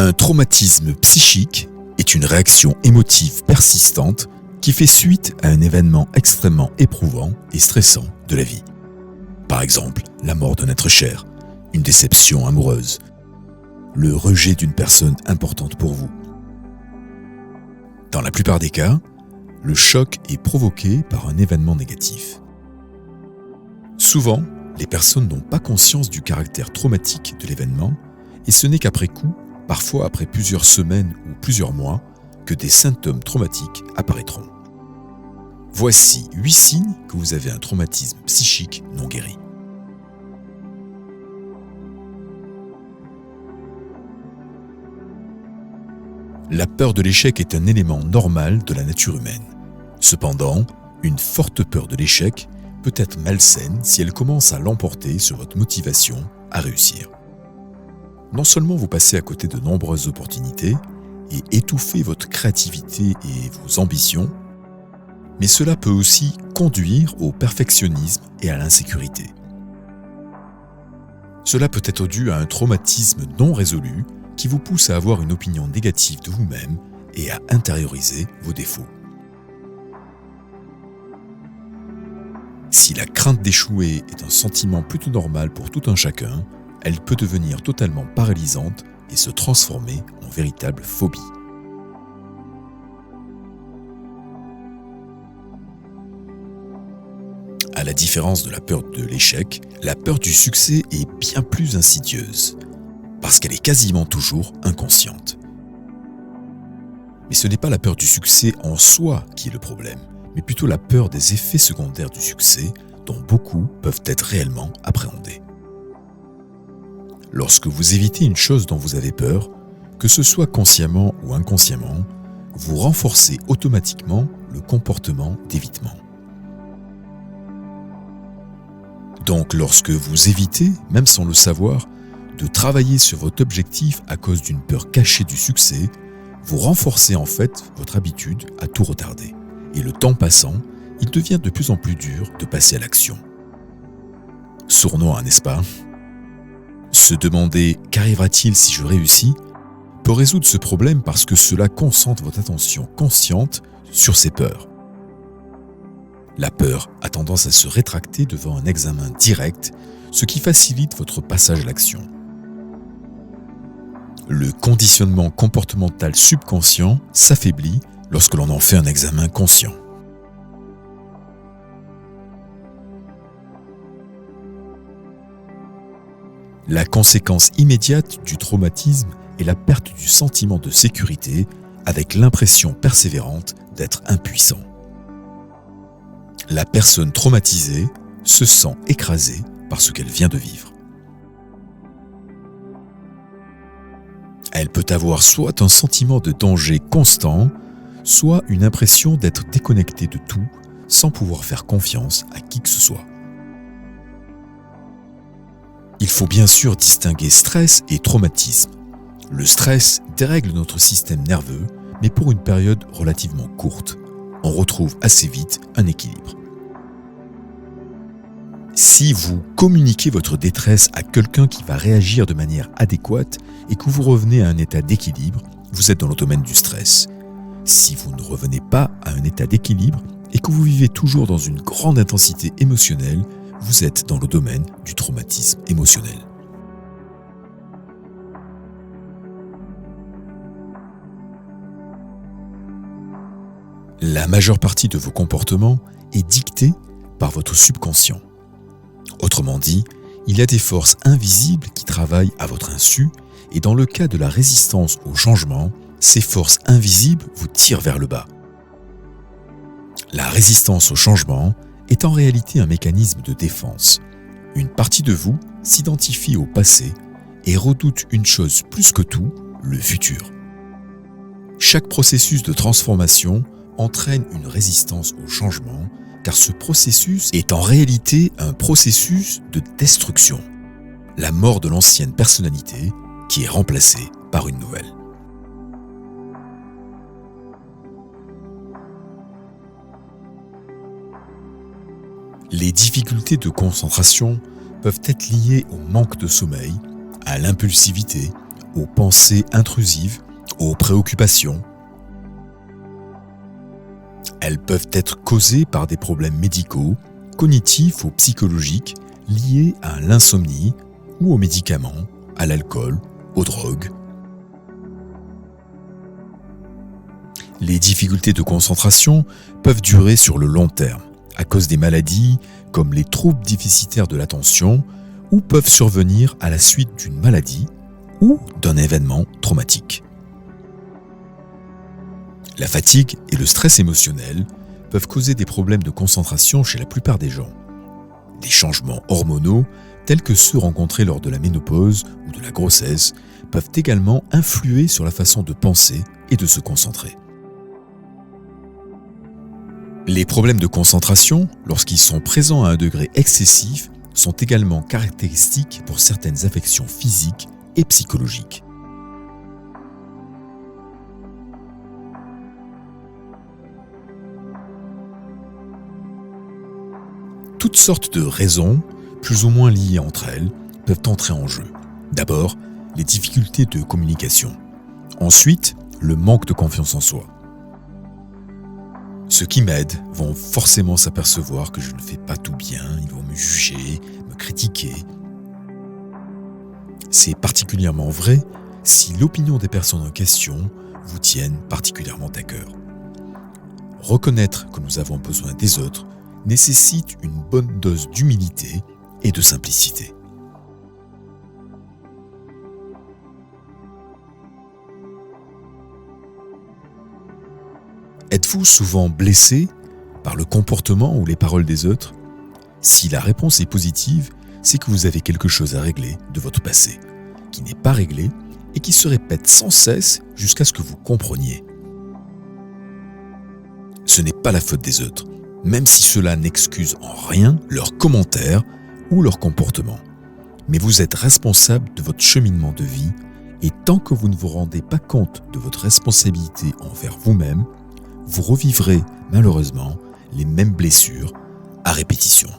Un traumatisme psychique est une réaction émotive persistante qui fait suite à un événement extrêmement éprouvant et stressant de la vie. Par exemple, la mort d'un être cher, une déception amoureuse, le rejet d'une personne importante pour vous. Dans la plupart des cas, le choc est provoqué par un événement négatif. Souvent, les personnes n'ont pas conscience du caractère traumatique de l'événement et ce n'est qu'après coup, parfois après plusieurs semaines ou plusieurs mois, que des symptômes traumatiques apparaîtront. Voici 8 signes que vous avez un traumatisme psychique non guéri. La peur de l'échec est un élément normal de la nature humaine. Cependant, une forte peur de l'échec peut être malsaine si elle commence à l'emporter sur votre motivation à réussir. Non seulement vous passez à côté de nombreuses opportunités et étouffez votre créativité et vos ambitions, mais cela peut aussi conduire au perfectionnisme et à l'insécurité. Cela peut être dû à un traumatisme non résolu qui vous pousse à avoir une opinion négative de vous-même et à intérioriser vos défauts. Si la crainte d'échouer est un sentiment plutôt normal pour tout un chacun, elle peut devenir totalement paralysante et se transformer en véritable phobie. À la différence de la peur de l'échec, la peur du succès est bien plus insidieuse, parce qu'elle est quasiment toujours inconsciente. Mais ce n'est pas la peur du succès en soi qui est le problème, mais plutôt la peur des effets secondaires du succès dont beaucoup peuvent être réellement appréhendés. Lorsque vous évitez une chose dont vous avez peur, que ce soit consciemment ou inconsciemment, vous renforcez automatiquement le comportement d'évitement. Donc lorsque vous évitez, même sans le savoir, de travailler sur votre objectif à cause d'une peur cachée du succès, vous renforcez en fait votre habitude à tout retarder. Et le temps passant, il devient de plus en plus dur de passer à l'action. Sournois, n'est-ce pas ? Se demander « qu'arrivera-t-il si je réussis ?» peut résoudre ce problème parce que cela concentre votre attention consciente sur ces peurs. La peur a tendance à se rétracter devant un examen direct, ce qui facilite votre passage à l'action. Le conditionnement comportemental subconscient s'affaiblit lorsque l'on en fait un examen conscient. La conséquence immédiate du traumatisme est la perte du sentiment de sécurité avec l'impression persévérante d'être impuissant. La personne traumatisée se sent écrasée par ce qu'elle vient de vivre. Elle peut avoir soit un sentiment de danger constant, soit une impression d'être déconnectée de tout sans pouvoir faire confiance à qui que ce soit. Il faut bien sûr distinguer stress et traumatisme. Le stress dérègle notre système nerveux, mais pour une période relativement courte. On retrouve assez vite un équilibre. Si vous communiquez votre détresse à quelqu'un qui va réagir de manière adéquate et que vous revenez à un état d'équilibre, vous êtes dans le domaine du stress. Si vous ne revenez pas à un état d'équilibre et que vous vivez toujours dans une grande intensité émotionnelle, vous êtes dans le domaine du traumatisme émotionnel. La majeure partie de vos comportements est dictée par votre subconscient. Autrement dit, il y a des forces invisibles qui travaillent à votre insu et dans le cas de la résistance au changement, ces forces invisibles vous tirent vers le bas. La résistance au changement est en réalité un mécanisme de défense. Une partie de vous s'identifie au passé et redoute une chose plus que tout, le futur. Chaque processus de transformation entraîne une résistance au changement, car ce processus est en réalité un processus de destruction, la mort de l'ancienne personnalité qui est remplacée par une nouvelle. Les difficultés de concentration peuvent être liées au manque de sommeil, à l'impulsivité, aux pensées intrusives, aux préoccupations. Elles peuvent être causées par des problèmes médicaux, cognitifs ou psychologiques liés à l'insomnie ou aux médicaments, à l'alcool, aux drogues. Les difficultés de concentration peuvent durer sur le long terme à cause des maladies comme les troubles déficitaires de l'attention ou peuvent survenir à la suite d'une maladie ou d'un événement traumatique. La fatigue et le stress émotionnel peuvent causer des problèmes de concentration chez la plupart des gens. Des changements hormonaux, tels que ceux rencontrés lors de la ménopause ou de la grossesse, peuvent également influer sur la façon de penser et de se concentrer. Les problèmes de concentration, lorsqu'ils sont présents à un degré excessif, sont également caractéristiques pour certaines affections physiques et psychologiques. Toutes sortes de raisons, plus ou moins liées entre elles, peuvent entrer en jeu. D'abord, les difficultés de communication. Ensuite, le manque de confiance en soi. Ceux qui m'aident vont forcément s'apercevoir que je ne fais pas tout bien, ils vont me juger, me critiquer. C'est particulièrement vrai si l'opinion des personnes en question vous tiennent particulièrement à cœur. Reconnaître que nous avons besoin des autres nécessite une bonne dose d'humilité et de simplicité. Êtes-vous souvent blessé par le comportement ou les paroles des autres? Si la réponse est positive, c'est que vous avez quelque chose à régler de votre passé, qui n'est pas réglé et qui se répète sans cesse jusqu'à ce que vous compreniez. Ce n'est pas la faute des autres, même si cela n'excuse en rien leurs commentaires ou leur comportement. Mais vous êtes responsable de votre cheminement de vie et tant que vous ne vous rendez pas compte de votre responsabilité envers vous-même, vous revivrez malheureusement les mêmes blessures à répétition.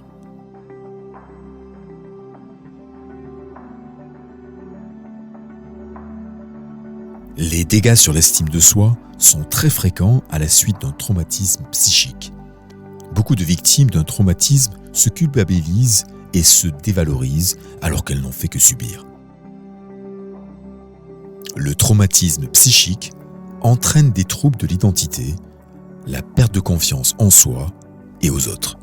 Les dégâts sur l'estime de soi sont très fréquents à la suite d'un traumatisme psychique. Beaucoup de victimes d'un traumatisme se culpabilisent et se dévalorisent alors qu'elles n'ont fait que subir. Le traumatisme psychique entraîne des troubles de l'identité, la perte de confiance en soi et aux autres.